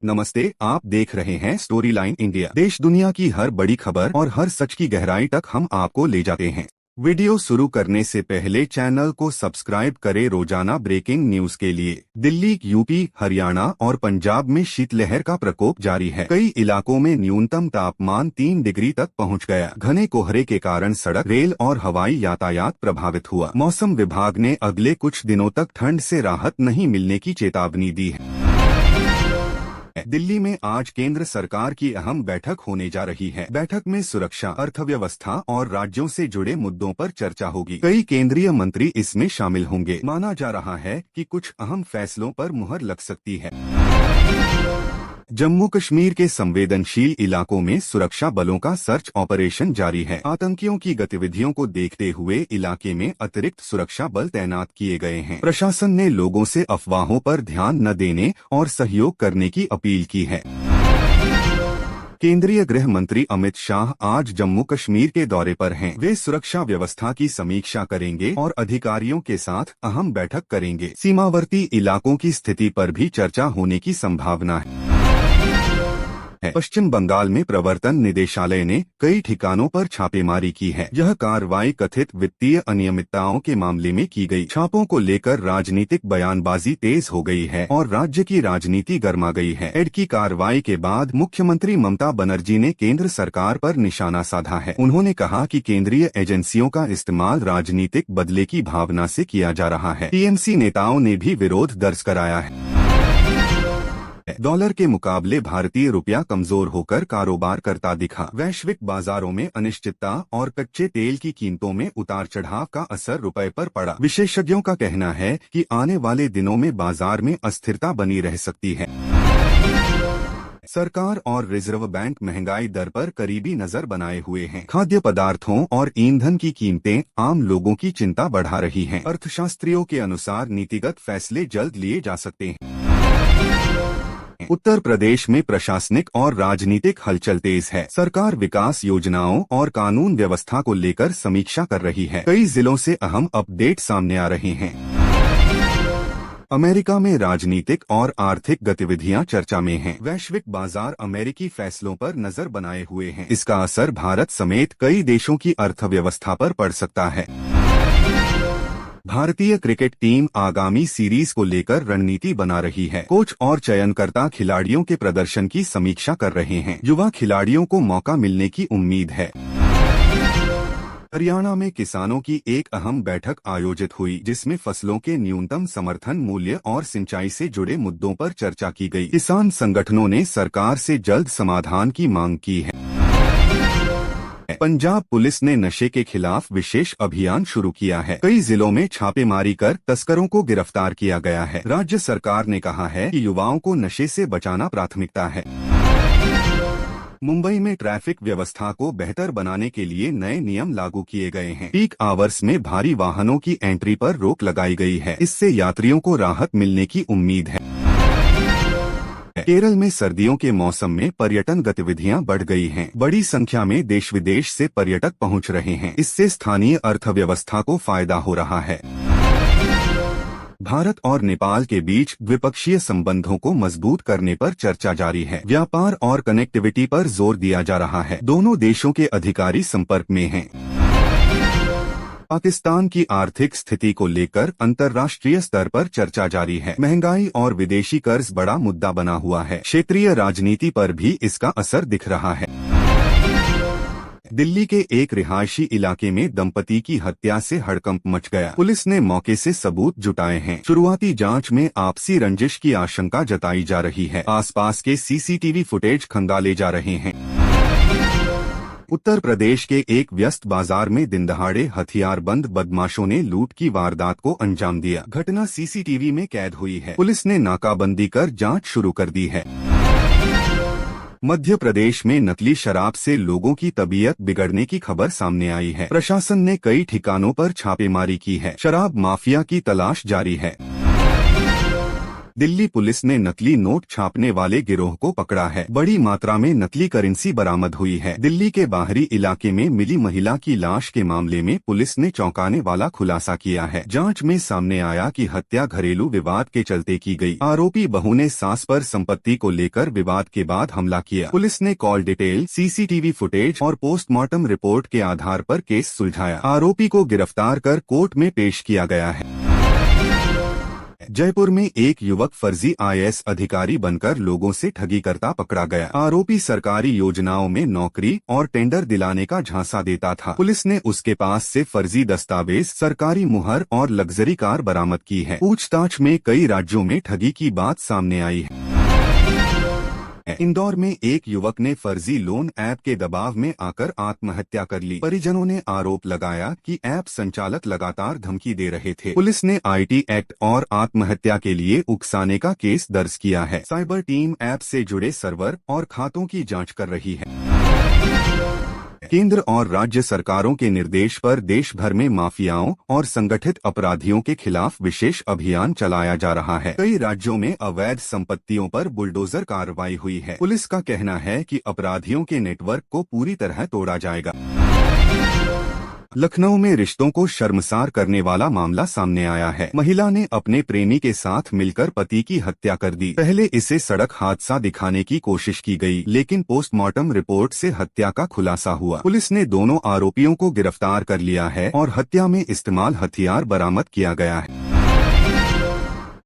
नमस्ते, आप देख रहे हैं स्टोरी लाइन इंडिया। देश दुनिया की हर बड़ी खबर और हर सच की गहराई तक हम आपको ले जाते हैं। वीडियो शुरू करने से पहले चैनल को सब्सक्राइब करें। रोजाना ब्रेकिंग न्यूज के लिए। दिल्ली, यूपी, हरियाणा और पंजाब में शीतलहर का प्रकोप जारी है। कई इलाकों में न्यूनतम तापमान 3 डिग्री तक पहुंच गया। घने कोहरे के कारण सड़क, रेल और हवाई यातायात प्रभावित हुआ। मौसम विभाग ने अगले कुछ दिनों तक ठंड से राहत नहीं मिलने की चेतावनी दी है। दिल्ली में आज केंद्र सरकार की अहम बैठक होने जा रही है। बैठक में सुरक्षा, अर्थव्यवस्था और राज्यों से जुड़े मुद्दों पर चर्चा होगी। कई केंद्रीय मंत्री इसमें शामिल होंगे। माना जा रहा है कि कुछ अहम फैसलों पर मुहर लग सकती है। जम्मू कश्मीर के संवेदनशील इलाकों में सुरक्षा बलों का सर्च ऑपरेशन जारी है। आतंकियों की गतिविधियों को देखते हुए इलाके में अतिरिक्त सुरक्षा बल तैनात किए गए हैं। प्रशासन ने लोगों से अफवाहों पर ध्यान न देने और सहयोग करने की अपील की है। केंद्रीय गृह मंत्री अमित शाह आज जम्मू कश्मीर के दौरे पर हैं। वे सुरक्षा व्यवस्था की समीक्षा करेंगे और अधिकारियों के साथ अहम बैठक करेंगे। सीमावर्ती इलाकों की स्थिति पर भी चर्चा होने की संभावना है। पश्चिम बंगाल में प्रवर्तन निदेशालय ने कई ठिकानों पर छापेमारी की है। यह कार्रवाई कथित वित्तीय अनियमितताओं के मामले में की गई। छापों को लेकर राजनीतिक बयानबाजी तेज हो गई है और राज्य की राजनीति गर्मा गई है। एड की कार्रवाई के बाद मुख्यमंत्री ममता बनर्जी ने केंद्र सरकार पर निशाना साधा है। उन्होंने कहा कि केंद्रीय एजेंसियों का इस्तेमाल राजनीतिक बदले की भावना से किया जा रहा है। टीएमसी नेताओं ने भी विरोध दर्ज कराया है। डॉलर के मुकाबले भारतीय रुपया कमजोर होकर कारोबार करता दिखा। वैश्विक बाजारों में अनिश्चितता और कच्चे तेल की कीमतों में उतार चढ़ाव का असर रुपए पर पड़ा। विशेषज्ञों का कहना है कि आने वाले दिनों में बाजार में अस्थिरता बनी रह सकती है। सरकार और रिजर्व बैंक महंगाई दर पर करीबी नजर बनाए हुए हैं। खाद्य पदार्थों और ईंधन की कीमतें आम लोगों की चिंता बढ़ा रही हैं। अर्थशास्त्रियों के अनुसार नीतिगत फैसले जल्द लिए जा सकते हैं। उत्तर प्रदेश में प्रशासनिक और राजनीतिक हलचल तेज है। सरकार विकास योजनाओं और कानून व्यवस्था को लेकर समीक्षा कर रही है। कई जिलों से अहम अपडेट सामने आ रहे हैं। अमेरिका में राजनीतिक और आर्थिक गतिविधियां चर्चा में हैं। वैश्विक बाजार अमेरिकी फैसलों पर नजर बनाए हुए हैं। इसका असर भारत समेत कई देशों की अर्थव्यवस्था पर पड़ सकता है। भारतीय क्रिकेट टीम आगामी सीरीज को लेकर रणनीति बना रही है। कोच और चयनकर्ता खिलाड़ियों के प्रदर्शन की समीक्षा कर रहे हैं। युवा खिलाड़ियों को मौका मिलने की उम्मीद है। हरियाणा में किसानों की एक अहम बैठक आयोजित हुई, जिसमें फसलों के न्यूनतम समर्थन मूल्य और सिंचाई से जुड़े मुद्दों पर चर्चा की गई। किसान संगठनों ने सरकार से जल्द समाधान की मांग की है। पंजाब पुलिस ने नशे के खिलाफ विशेष अभियान शुरू किया है। कई जिलों में छापेमारी कर तस्करों को गिरफ्तार किया गया है। राज्य सरकार ने कहा है कि युवाओं को नशे से बचाना प्राथमिकता है। मुंबई में ट्रैफिक व्यवस्था को बेहतर बनाने के लिए नए नियम लागू किए गए हैं। पीक आवर्स में भारी वाहनों की एंट्री पर रोक लगाई गई है। इससे यात्रियों को राहत मिलने की उम्मीद है। केरल में सर्दियों के मौसम में पर्यटन गतिविधियां बढ़ गई हैं। बड़ी संख्या में देश विदेश से पर्यटक पहुंच रहे हैं। इससे स्थानीय अर्थव्यवस्था को फायदा हो रहा है। भारत और नेपाल के बीच द्विपक्षीय संबंधों को मजबूत करने पर चर्चा जारी है। व्यापार और कनेक्टिविटी पर जोर दिया जा रहा है। दोनों देशों के अधिकारी संपर्क में हैं। पाकिस्तान की आर्थिक स्थिति को लेकर अंतर्राष्ट्रीय स्तर पर चर्चा जारी है। महंगाई और विदेशी कर्ज बड़ा मुद्दा बना हुआ है। क्षेत्रीय राजनीति पर भी इसका असर दिख रहा है। दिल्ली के एक रिहायशी इलाके में दंपति की हत्या से हड़कंप मच गया। पुलिस ने मौके से सबूत जुटाए हैं। शुरुआती जांच में आपसी रंजिश की आशंका जताई जा रही है। आसपास के सीसीटीवी फुटेज खंगाले जा रहे हैं। उत्तर प्रदेश के एक व्यस्त बाजार में दिनदहाड़े हथियारबंद बदमाशों ने लूट की वारदात को अंजाम दिया। घटना सीसीटीवी में कैद हुई है। पुलिस ने नाकाबंदी कर जांच शुरू कर दी है। मध्य प्रदेश में नकली शराब से लोगों की तबीयत बिगड़ने की खबर सामने आई है। प्रशासन ने कई ठिकानों पर छापेमारी की है। शराब माफिया की तलाश जारी है। दिल्ली पुलिस ने नकली नोट छापने वाले गिरोह को पकड़ा है। बड़ी मात्रा में नकली करेंसी बरामद हुई है। दिल्ली के बाहरी इलाके में मिली महिला की लाश के मामले में पुलिस ने चौंकाने वाला खुलासा किया है। जांच में सामने आया कि हत्या घरेलू विवाद के चलते की गई। आरोपी बहू ने सास पर संपत्ति को लेकर विवाद के बाद हमला किया। पुलिस ने कॉल डिटेल, सीसीटीवी फुटेज और पोस्टमार्टम रिपोर्ट के आधार पर केस सुलझाया। आरोपी को गिरफ्तार कर कोर्ट में पेश किया गया है। जयपुर में एक युवक फर्जी आईएएस अधिकारी बनकर लोगों से ठगी करता पकड़ा गया। आरोपी सरकारी योजनाओं में नौकरी और टेंडर दिलाने का झांसा देता था। पुलिस ने उसके पास से फर्जी दस्तावेज, सरकारी मुहर और लग्जरी कार बरामद की है। पूछताछ में कई राज्यों में ठगी की बात सामने आई है। इंदौर में एक युवक ने फर्जी लोन ऐप के दबाव में आकर आत्महत्या कर ली। परिजनों ने आरोप लगाया कि ऐप संचालक लगातार धमकी दे रहे थे। पुलिस ने आईटी एक्ट और आत्महत्या के लिए उकसाने का केस दर्ज किया है। साइबर टीम ऐप से जुड़े सर्वर और खातों की जांच कर रही है। केंद्र और राज्य सरकारों के निर्देश पर देश भर में माफियाओं और संगठित अपराधियों के खिलाफ विशेष अभियान चलाया जा रहा है। कई राज्यों में अवैध संपत्तियों पर बुलडोजर कार्रवाई हुई है। पुलिस का कहना है कि अपराधियों के नेटवर्क को पूरी तरह तोड़ा जाएगा। लखनऊ में रिश्तों को शर्मसार करने वाला मामला सामने आया है। महिला ने अपने प्रेमी के साथ मिलकर पति की हत्या कर दी। पहले इसे सड़क हादसा दिखाने की कोशिश की गई, लेकिन पोस्टमार्टम रिपोर्ट से हत्या का खुलासा हुआ। पुलिस ने दोनों आरोपियों को गिरफ्तार कर लिया है और हत्या में इस्तेमाल हथियार बरामद किया गया है।